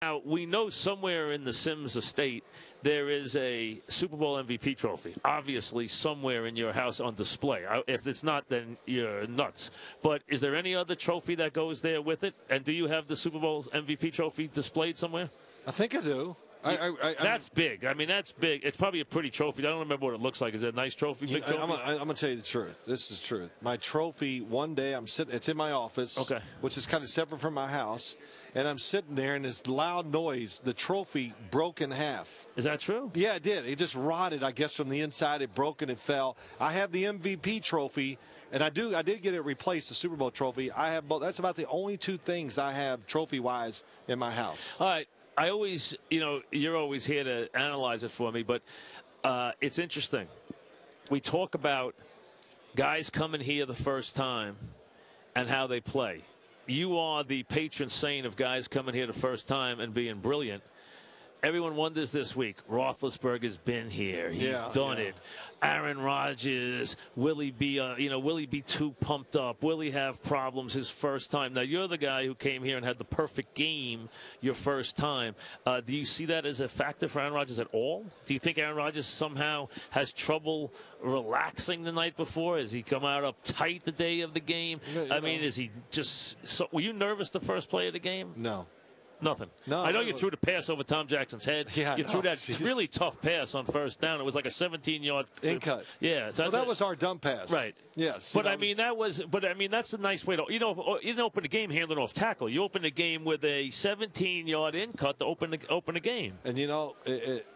Now, we know somewhere in the Sims estate there is a Super Bowl MVP trophy, obviously somewhere in your house on display. If it's not, then you're nuts. But is there any other trophy that goes there with it? And do you have the Super Bowl MVP trophy displayed somewhere? I think I do. That's big. I mean, that's big. It's probably a pretty trophy. I don't remember what it looks like. Is it a nice trophy, big trophy? I'm going to tell you the truth. This is true. My trophy, one day, it's in my office, okay, which is kind of separate from my house. And I'm sitting there, and this loud noise, the trophy broke in half. Is that true? Yeah, it did. It just rotted, I guess, from the inside. It broke and it fell. I have the MVP trophy, and I did get it replaced, the Super Bowl trophy. I have both. That's about the only two things I have trophy-wise in my house. All right. I always, you're always here to analyze it for me, but it's interesting. We talk about guys coming here the first time and how they play. You are the patron saint of guys coming here the first time and being brilliant. Everyone wonders this week, Roethlisberger's been here. He's done it. Aaron Rodgers, will he be too pumped up? Will he have problems his first time? Now, you're the guy who came here and had the perfect game your first time. Do you see that as a factor for Aaron Rodgers at all? Do you think Aaron Rodgers somehow has trouble relaxing the night before? Has he come out uptight the day of the game? I mean, is he just were you nervous the first play of the game? No. Nothing. No, I know you threw the pass over Tom Jackson's head. Yeah, you threw that really tough pass on first down. It was like a 17-yard in cut. Yeah, so that was our dump pass. Right. Yes. But I mean that's a nice way to you didn't open the game handing off tackle. You opened the game with a 17-yard in cut to open the game. And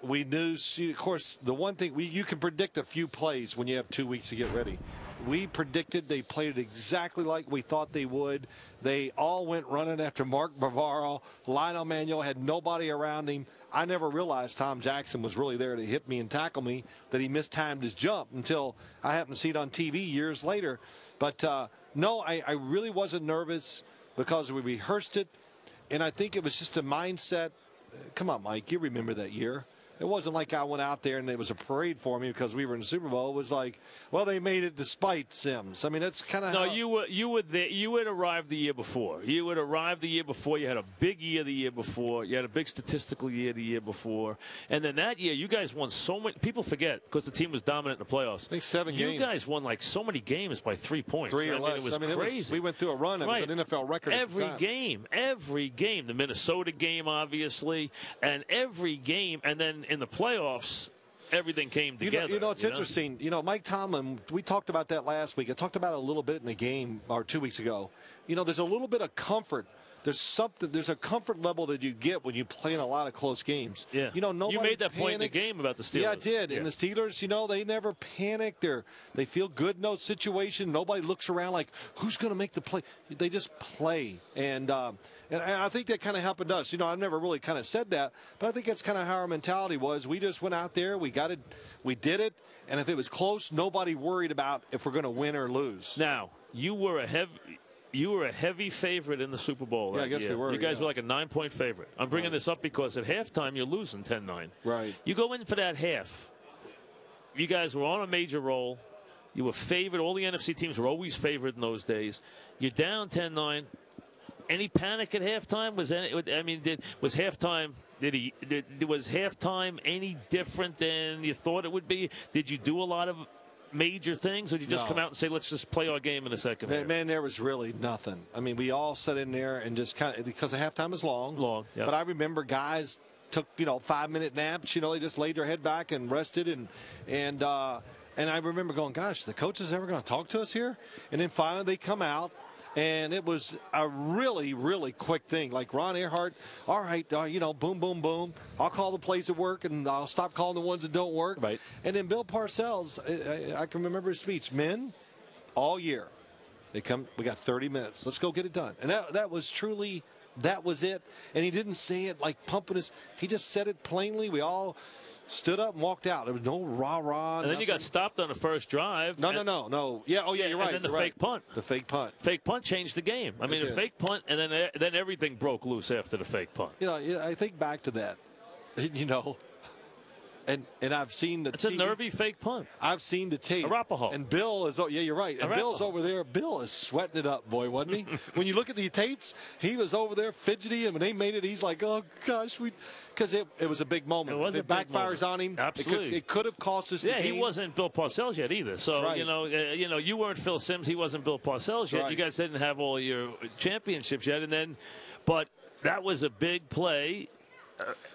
we knew. Of course, the one thing you can predict a few plays when you have 2 weeks to get ready. We predicted they played it exactly like we thought they would. They all went running after Mark Bavaro. Lionel Manuel had nobody around him. I never realized Tom Jackson was really there to hit me and tackle me, that he mistimed his jump until I happened to see it on TV years later. But, no, I really wasn't nervous because we rehearsed it, and I think it was just a mindset. Come on, Mike, you remember that year. It wasn't like I went out there and it was a parade for me because we were in the Super Bowl. It was like, well, they made it despite Sims. I mean, that's kind of how. No, you were there. You had arrived the year before. You had arrived the year before. You had a big year the year before. You had a big statistical year the year before. And then that year, you guys won so many. People forget because the team was dominant in the playoffs. I think 7 games. You guys won like so many games by 3 points. 3 or less. It was crazy. We went through a run. It was an NFL record. Every game. The Minnesota game, obviously, and every game. And then in the playoffs, everything came together. It's interesting. Mike Tomlin, we talked about that last week. I talked about it a little bit in the game, or 2 weeks ago. There's a little bit of comfort. There's a comfort level that you get when you play in a lot of close games. Yeah. Nobody You made that panics. point in the game about the Steelers. Yeah, I did. Yeah. And the Steelers, they never panic. They feel good in those situations. Nobody looks around like, who's going to make the play? They just play. And I think that kind of happened to us. I've never really kind of said that, but I think that's kind of how our mentality was. We just went out there, we got it, we did it, and if it was close, nobody worried about if we're going to win or lose. Now, you were a heavy favorite in the Super Bowl. Yeah, I guess we were. You guys were like a 9-point favorite. I'm bringing this up because at halftime you're losing 10-9. Right. You go in for that half. You guys were on a major roll. You were favored. All the NFC teams were always favored in those days. You're down 10-9. Any panic at halftime? Was halftime any different than you thought it would be? Did you do a lot of major things, or did you just come out and say, let's just play our game in a second? Man, there was really nothing. I mean, we all sat in there and just kind of, because the halftime is long. Yep. But I remember guys took 5-minute naps. They just laid their head back and rested, and I remember going, gosh, the coach is ever going to talk to us here? And then finally they come out. And it was a really, really quick thing. Like Ron Earhart, all right, boom, boom, boom. I'll call the plays that work, and I'll stop calling the ones that don't work. Right. And then Bill Parcells, I can remember his speech. Men, all year, we got 30 minutes. Let's go get it done. And that was truly, that was it. And he didn't say it like pumping us. He just said it plainly. We all stood up and walked out. There was no rah-rah. And then you got stopped on the first drive. No. Yeah, you're right. And then the fake punt. The fake punt. Fake punt changed the game. I mean, the fake punt, and then everything broke loose after the fake punt. I think back to that. And I've seen the It's a nervy fake punt. I've seen the tape. Arapaho. And Bill is, yeah, you're right. And Arapaho. Bill's over there. Bill is sweating it up, boy, wasn't he? When you look at the tapes, he was over there fidgety, and when they made it, he's like, oh, gosh, because it was a big moment. It was a big backfires moment. on him. Absolutely. It could have cost us the game. He wasn't Bill Parcells yet either. So, right. you weren't Phil Simms. He wasn't Bill Parcells yet. Right. You guys didn't have all your championships yet. But that was a big play.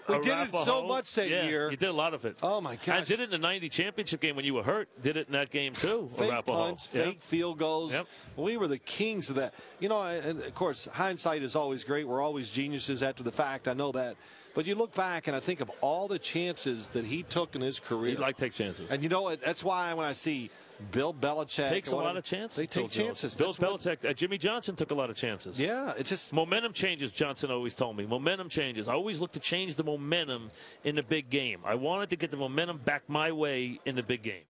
We did it so much that year. You did a lot of it. Oh, my gosh. And did it in the 90 championship game when you were hurt. Did it in that game, too. Fake punts, fake field goals. Yep. We were the kings of that. And, of course, hindsight is always great. We're always geniuses after the fact. I know that. But you look back, and I think of all the chances that he took in his career. He'd like to take chances. And you know what? That's why when I see Bill Belichick. Takes a lot of chances. They take chances. Bill Belichick. Jimmy Johnson took a lot of chances. Yeah, it's just. Momentum changes, Johnson always told me. Momentum changes. I always look to change the momentum in the big game. I wanted to get the momentum back my way in the big game.